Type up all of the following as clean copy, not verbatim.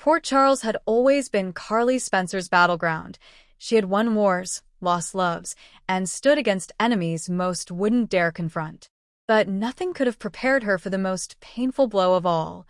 Port Charles had always been Carly Spencer's battleground. She had won wars, lost loves, and stood against enemies most wouldn't dare confront. But nothing could have prepared her for the most painful blow of all: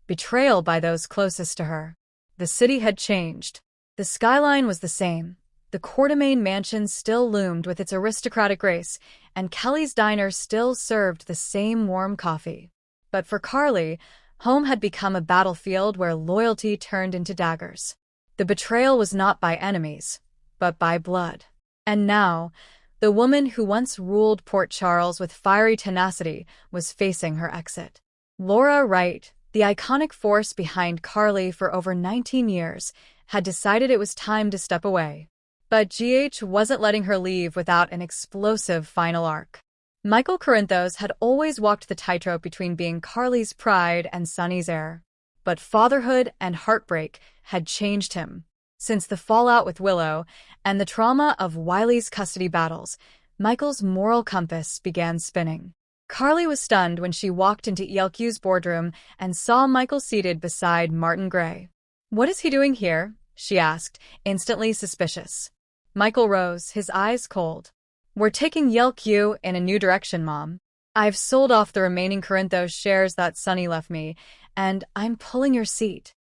betrayal by those closest to her. The city had changed. The skyline was the same. The Quartermain mansion still loomed with its aristocratic grace, and Kelly's diner still served the same warm coffee. But for Carly, home had become a battlefield where loyalty turned into daggers. The betrayal was not by enemies, but by blood. And now, the woman who once ruled Port Charles with fiery tenacity was facing her exit. Laura Wright, the iconic force behind Carly for over 19 years, had decided it was time to step away. But GH wasn't letting her leave without an explosive final arc. Michael Corinthos had always walked the tightrope between being Carly's pride and Sonny's heir. But fatherhood and heartbreak had changed him. Since the fallout with Willow and the trauma of Wiley's custody battles, Michael's moral compass began spinning. Carly was stunned when she walked into ELQ's boardroom and saw Michael seated beside Martin Gray. "What is he doing here?" she asked, instantly suspicious. Michael rose, his eyes cold. "We're taking ELQ in a new direction, Mom. I've sold off the remaining Corinthos shares that Sonny left me, and I'm pulling your seat."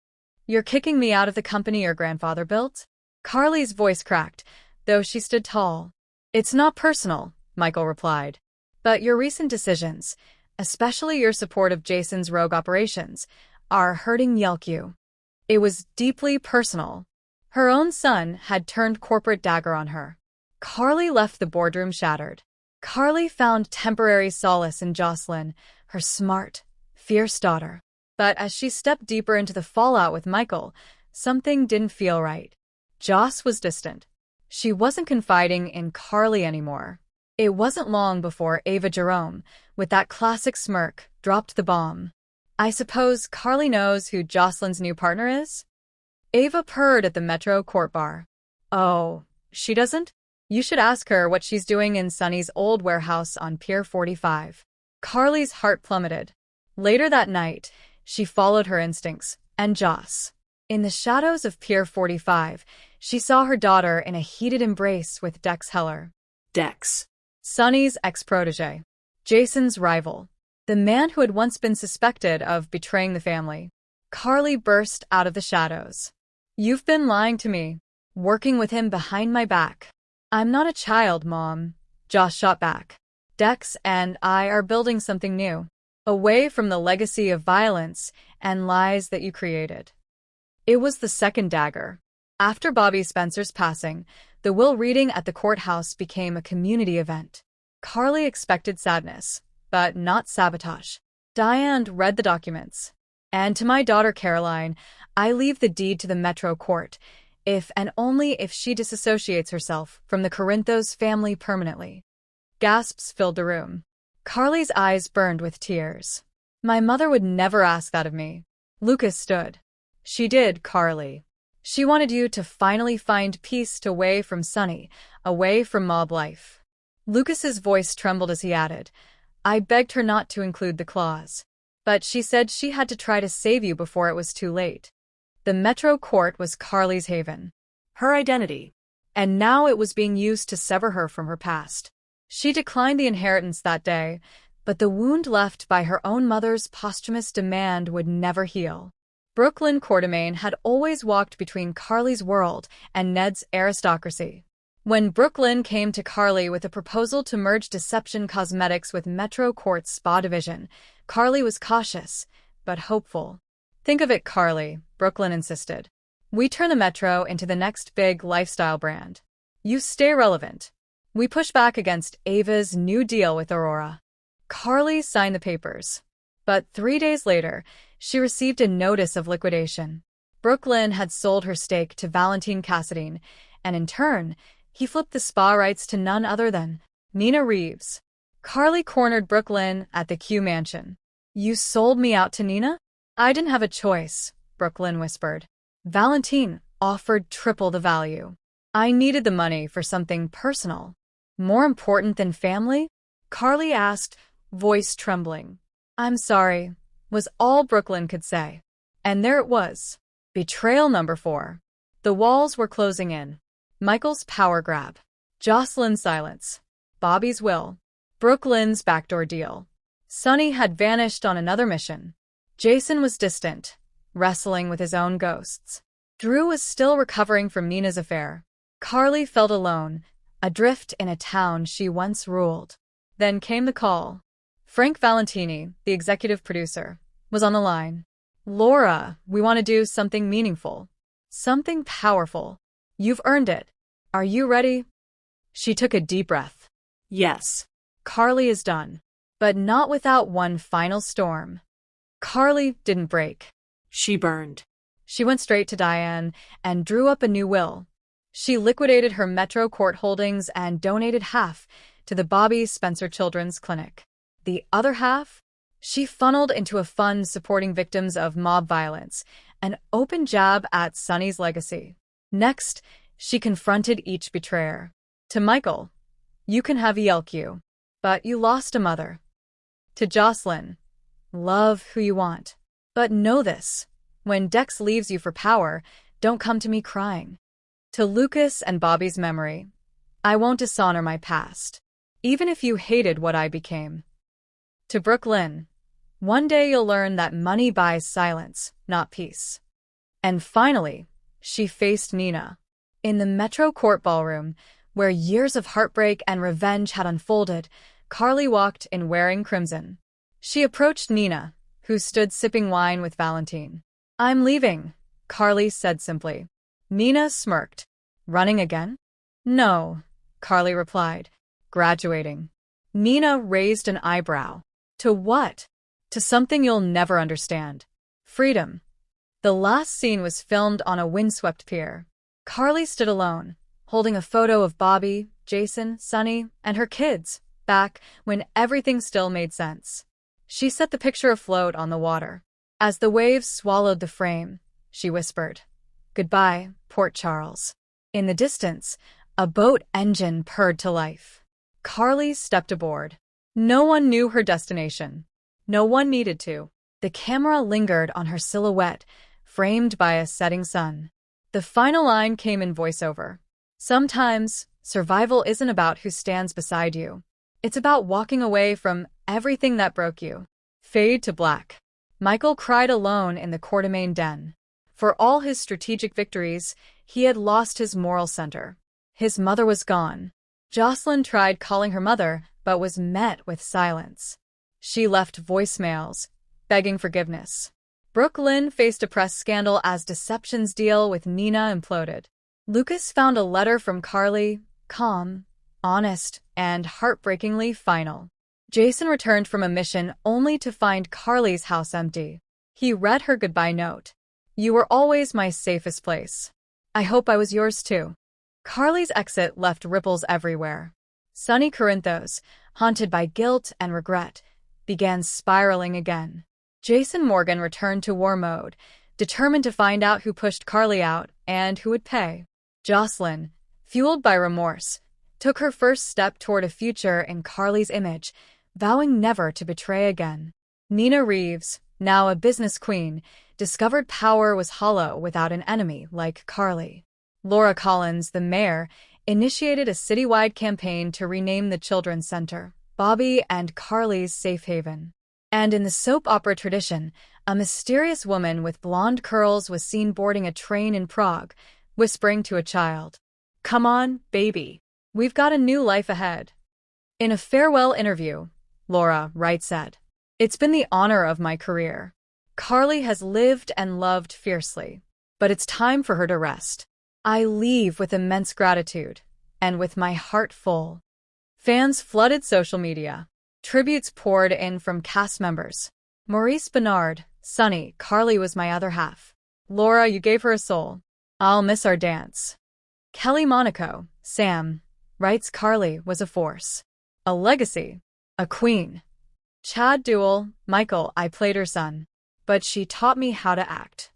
"You're kicking me out of the company your grandfather built?" Carly's voice cracked, though she stood tall. "It's not personal," Michael replied. "But your recent decisions, especially your support of Jason's rogue operations, are hurting ELQ." It was deeply personal. Her own son had turned corporate dagger on her. Carly left the boardroom shattered. Carly found temporary solace in Jocelyn, her smart, fierce daughter. But as she stepped deeper into the fallout with Michael, something didn't feel right. Joss was distant. She wasn't confiding in Carly anymore. It wasn't long before Ava Jerome, with that classic smirk, dropped the bomb. "I suppose Carly knows who Jocelyn's new partner is?" Ava purred at the Metro Court bar. "Oh, she doesn't? You should ask her what she's doing in Sonny's old warehouse on Pier 45. Carly's heart plummeted. Later that night, she followed her instincts, and Joss. In the shadows of Pier 45, she saw her daughter in a heated embrace with Dex Heller. Dex. Sonny's ex-protege. Jason's rival. The man who had once been suspected of betraying the family. Carly burst out of the shadows. "You've been lying to me, working with him behind my back." "I'm not a child, Mom," Joss shot back. "Dex and I are building something new, away from the legacy of violence and lies that you created." It was the second dagger. After Bobby Spencer's passing, the will reading at the courthouse became a community event. Carly expected sadness, but not sabotage. Diane read the documents. "And to my daughter Caroline, I leave the deed to the Metro Court, if and only if she disassociates herself from the Corinthos family permanently." Gasps filled the room. Carly's eyes burned with tears. "My mother would never ask that of me." Lucas stood. "She did, Carly. She wanted you to finally find peace away from Sonny, away from mob life." Lucas's voice trembled as he added, "I begged her not to include the clause. But she said she had to try to save you before it was too late." The Metro Court was Carly's haven. Her identity. And now it was being used to sever her from her past. She declined the inheritance that day, but the wound left by her own mother's posthumous demand would never heal. Brooklyn Quartermain had always walked between Carly's world and Ned's aristocracy. When Brooklyn came to Carly with a proposal to merge Deception Cosmetics with Metro Court's spa division, Carly was cautious, but hopeful. "Think of it, Carly," Brooklyn insisted. "We turn the Metro into the next big lifestyle brand. You stay relevant. We push back against Ava's new deal with Aurora." Carly signed the papers. But 3 days later, she received a notice of liquidation. Brooklyn had sold her stake to Valentine Cassadine, and in turn, he flipped the spa rights to none other than Nina Reeves. Carly cornered Brooklyn at the Q Mansion. "You sold me out to Nina?" "I didn't have a choice," Brooklyn whispered. "Valentine offered triple the value. I needed the money for something personal." "More important than family?" Carly asked, voice trembling. "I'm sorry," was all Brooklyn could say. And there it was. Betrayal number 4. The walls were closing in. Michael's power grab. Jocelyn's silence. Bobby's will. Brooklyn's backdoor deal. Sonny had vanished on another mission. Jason was distant, wrestling with his own ghosts. Drew was still recovering from Nina's affair. Carly felt alone, adrift in a town she once ruled. Then came the call. Frank Valentini, the executive producer, was on the line. Laura, we want to do something meaningful. Something powerful. You've earned it. Are you ready? She took a deep breath. Yes. Carly is done. But not without one final storm. Carly didn't break. She burned. She went straight to Diane and drew up a new will. She liquidated her Metro Court holdings and donated half to the Bobby Spencer Children's Clinic. The other half, she funneled into a fund supporting victims of mob violence, an open jab at Sonny's legacy. Next, she confronted each betrayer. To Michael, you can have ELQ, but you lost a mother. To Jocelyn, love who you want. But know this, when Dex leaves you for power, don't come to me crying. To Lucas and Bobby's memory, I won't dishonor my past, even if you hated what I became. To Brooklyn, one day you'll learn that money buys silence, not peace. And finally, she faced Nina. In the Metro Court ballroom, where years of heartbreak and revenge had unfolded, Carly walked in wearing crimson. She approached Nina, who stood sipping wine with Valentine. I'm leaving, Carly said simply. Nina smirked. Running again? No, Carly replied. Graduating. Nina raised an eyebrow. To what? To something you'll never understand. Freedom. The last scene was filmed on a windswept pier. Carly stood alone, holding a photo of Bobby, Jason, Sonny, and her kids, back when everything still made sense. She set the picture afloat on the water. As the waves swallowed the frame, she whispered, Goodbye, Port Charles. In the distance, a boat engine purred to life. Carly stepped aboard. No one knew her destination. No one needed to. The camera lingered on her silhouette, framed by a setting sun. The final line came in voiceover. Sometimes, survival isn't about who stands beside you. It's about walking away from everything that broke you. Fade to black. Michael cried alone in the Quartermain den. For all his strategic victories, he had lost his moral center. His mother was gone. Jocelyn tried calling her mother, but was met with silence. She left voicemails, begging forgiveness. Brooklyn faced a press scandal as Deception's deal with Nina imploded. Lucas found a letter from Carly, calm, honest, and heartbreakingly final. Jason returned from a mission only to find Carly's house empty. He read her goodbye note. You were always my safest place. I hope I was yours too. Carly's exit left ripples everywhere. Sonny Corinthos, haunted by guilt and regret, began spiraling again. Jason Morgan returned to war mode, determined to find out who pushed Carly out and who would pay. Jocelyn, fueled by remorse, took her first step toward a future in Carly's image, vowing never to betray again. Nina Reeves, now a business queen, discovered power was hollow without an enemy like Carly. Laura Collins, the mayor, initiated a citywide campaign to rename the Children's Center, Bobby and Carly's safe haven. And in the soap opera tradition, a mysterious woman with blonde curls was seen boarding a train in Prague, whispering to a child, Come on, baby. We've got a new life ahead. In a farewell interview, Wright said, It's been the honor of my career. Carly has lived and loved fiercely, but it's time for her to rest. I leave with immense gratitude, and with my heart full. Fans flooded social media. Tributes poured in from cast members. Maurice Bernard, Sonny, Carly was my other half. Laura, you gave her a soul. I'll miss our dance. Kelly Monaco, Sam, writes Carly was a force. A legacy. A queen. Chad Duell, Michael, I played her son. But she taught me how to act.